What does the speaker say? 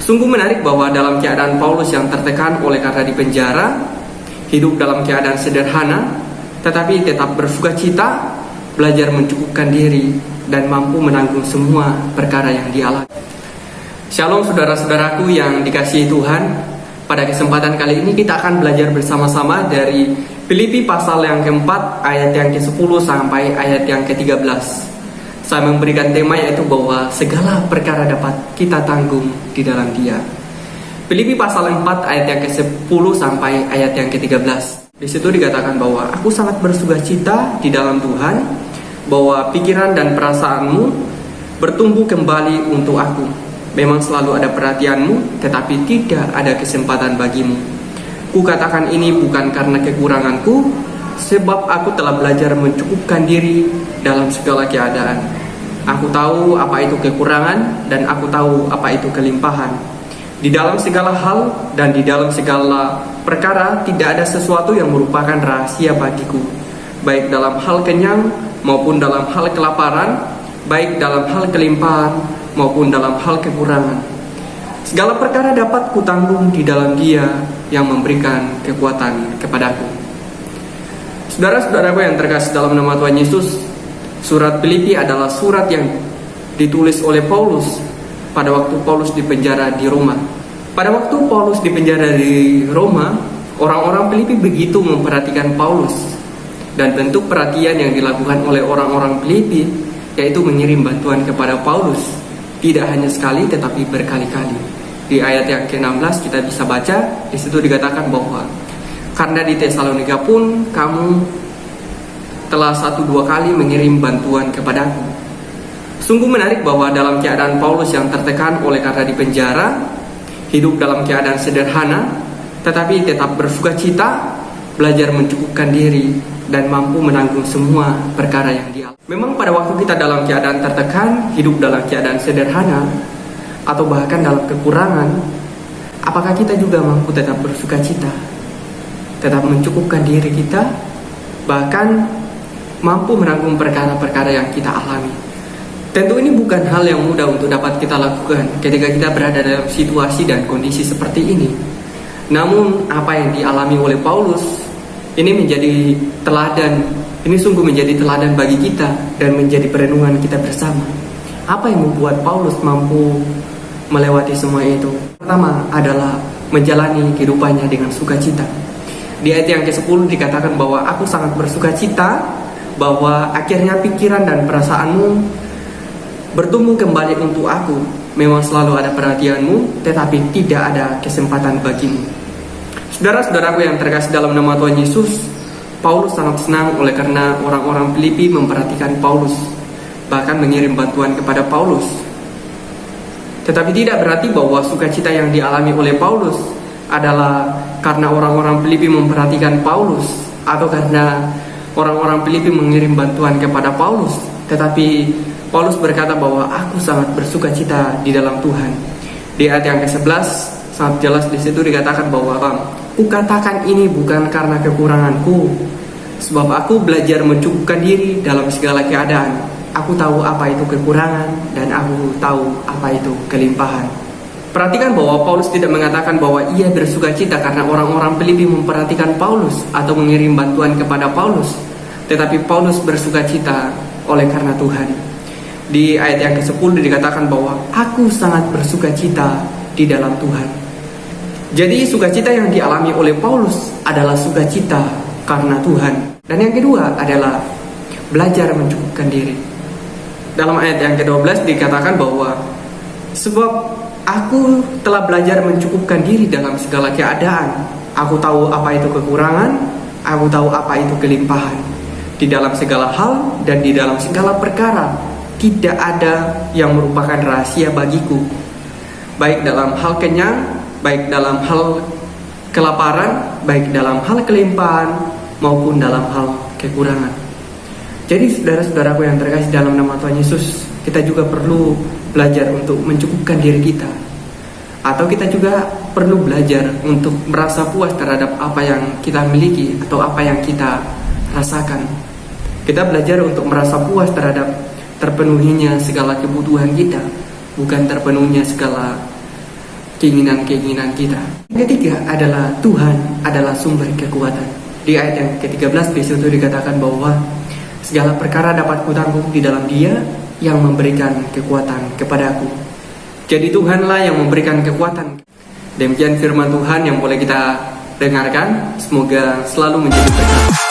Sungguh menarik bahwa dalam keadaan Paulus yang tertekan oleh karena dipenjara, hidup dalam keadaan sederhana, tetapi tetap bersukacita, belajar mencukupkan diri, dan mampu menanggung semua perkara yang dialami. Shalom saudara-saudaraku yang dikasihi Tuhan. Pada kesempatan kali ini kita akan belajar bersama-sama dari Filipi pasal yang keempat, ayat yang ke-10 sampai ayat yang ke-13. Saya memberikan tema yaitu bahwa segala perkara dapat kita tanggung di dalam Dia. Filipi pasal 4 ayat yang ke-10 sampai ayat yang ke-13. Di situ dikatakan bahwa aku sangat bersukacita di dalam Tuhan, bahwa pikiran dan perasaanmu bertumbuh kembali untuk aku. Memang selalu ada perhatianmu, tetapi tidak ada kesempatan bagimu. Kukatakan ini bukan karena kekuranganku, sebab aku telah belajar mencukupkan diri dalam segala keadaan. Aku tahu apa itu kekurangan, dan aku tahu apa itu kelimpahan. Di dalam segala hal dan di dalam segala perkara tidak ada sesuatu yang merupakan rahasia bagiku, baik dalam hal kenyang maupun dalam hal kelaparan, baik dalam hal kelimpahan maupun dalam hal kekurangan. Segala perkara dapat kutanggung di dalam Dia yang memberikan kekuatan kepadaku. Saudara-saudaraku yang terkasih dalam nama Tuhan Yesus, surat Filipi adalah surat yang ditulis oleh Paulus pada waktu Paulus dipenjara di Roma. Pada waktu Paulus dipenjara di Roma, orang-orang Filipi begitu memperhatikan Paulus, dan bentuk perhatian yang dilakukan oleh orang-orang Filipi yaitu mengirim bantuan kepada Paulus. Tidak hanya sekali tetapi berkali-kali. Di ayat yang ke-16 kita bisa baca, di situ dikatakan bahwa karena di Tesalonika pun kamu telah 1-2 kali mengirim bantuan kepadaku. Sungguh menarik bahwa dalam keadaan Paulus yang tertekan oleh karena dipenjara, hidup dalam keadaan sederhana, tetapi tetap bersukacita, belajar mencukupkan diri, dan mampu menanggung semua perkara yang dialami. Memang pada waktu kita dalam keadaan tertekan, hidup dalam keadaan sederhana, atau bahkan dalam kekurangan, apakah kita juga mampu tetap bersukacita, tetap mencukupkan diri kita, bahkan mampu menanggung perkara-perkara yang kita alami? Tentu ini bukan hal yang mudah untuk dapat kita lakukan ketika kita berada dalam situasi dan kondisi seperti ini. Namun apa yang dialami oleh Paulus ini menjadi teladan, ini sungguh menjadi teladan bagi kita dan menjadi perenungan kita bersama. Apa yang membuat Paulus mampu melewati semua itu? Pertama adalah menjalani kehidupannya dengan sukacita. Di ayat yang ke-10 dikatakan bahwa aku sangat bersukacita, bahwa akhirnya pikiran dan perasaanmu bertumbuh kembali untuk aku. Memang selalu ada perhatianmu, tetapi tidak ada kesempatan bagimu. Saudara-saudaraku yang terkasih dalam nama Tuhan Yesus, Paulus sangat senang oleh karena orang-orang Filipi memperhatikan Paulus, bahkan mengirim bantuan kepada Paulus. Tetapi tidak berarti bahwa sukacita yang dialami oleh Paulus adalah karena orang-orang Filipi memperhatikan Paulus, atau karena orang-orang Filipi mengirim bantuan kepada Paulus. Tetapi Paulus berkata bahwa aku sangat bersukacita di dalam Tuhan. Di ayat yang ke-11 sangat jelas di situ dikatakan bahwa kukatakan ini bukan karena kekuranganku, sebab aku belajar mencukupkan diri dalam segala keadaan. Aku tahu apa itu kekurangan, dan aku tahu apa itu kelimpahan. Perhatikan bahwa Paulus tidak mengatakan bahwa ia bersukacita karena orang-orang Filipi memperhatikan Paulus atau mengirim bantuan kepada Paulus, tetapi Paulus bersukacita oleh karena Tuhan. Di ayat yang ke-10 dikatakan bahwa aku sangat bersukacita di dalam Tuhan. Jadi sukacita yang dialami oleh Paulus adalah sukacita karena Tuhan. Dan yang kedua adalah belajar mencukupkan diri. Dalam ayat yang ke-12 dikatakan bahwa sebab aku telah belajar mencukupkan diri dalam segala keadaan. Aku tahu apa itu kekurangan, aku tahu apa itu kelimpahan. Di dalam segala hal dan di dalam segala perkara tidak ada yang merupakan rahasia bagiku, baik dalam hal kenyang, baik dalam hal kelaparan, baik dalam hal kelimpahan maupun dalam hal kekurangan. Jadi saudara-saudaraku yang terkasih dalam nama Tuhan Yesus, kita juga perlu belajar untuk mencukupkan diri kita, atau kita juga perlu belajar untuk merasa puas terhadap apa yang kita miliki atau apa yang kita rasakan. Kita belajar untuk merasa puas terhadap terpenuhinya segala kebutuhan kita, bukan terpenuhinya segala keinginan-keinginan kita. Yang ketiga adalah Tuhan adalah sumber kekuatan. Di ayat yang ke-13 di situ dikatakan bahwa segala perkara dapat kutanggung di dalam Dia yang memberikan kekuatan kepadaku. Jadi Tuhanlah yang memberikan kekuatan. Demikian firman Tuhan yang boleh kita dengarkan. Semoga selalu menjadi berkat.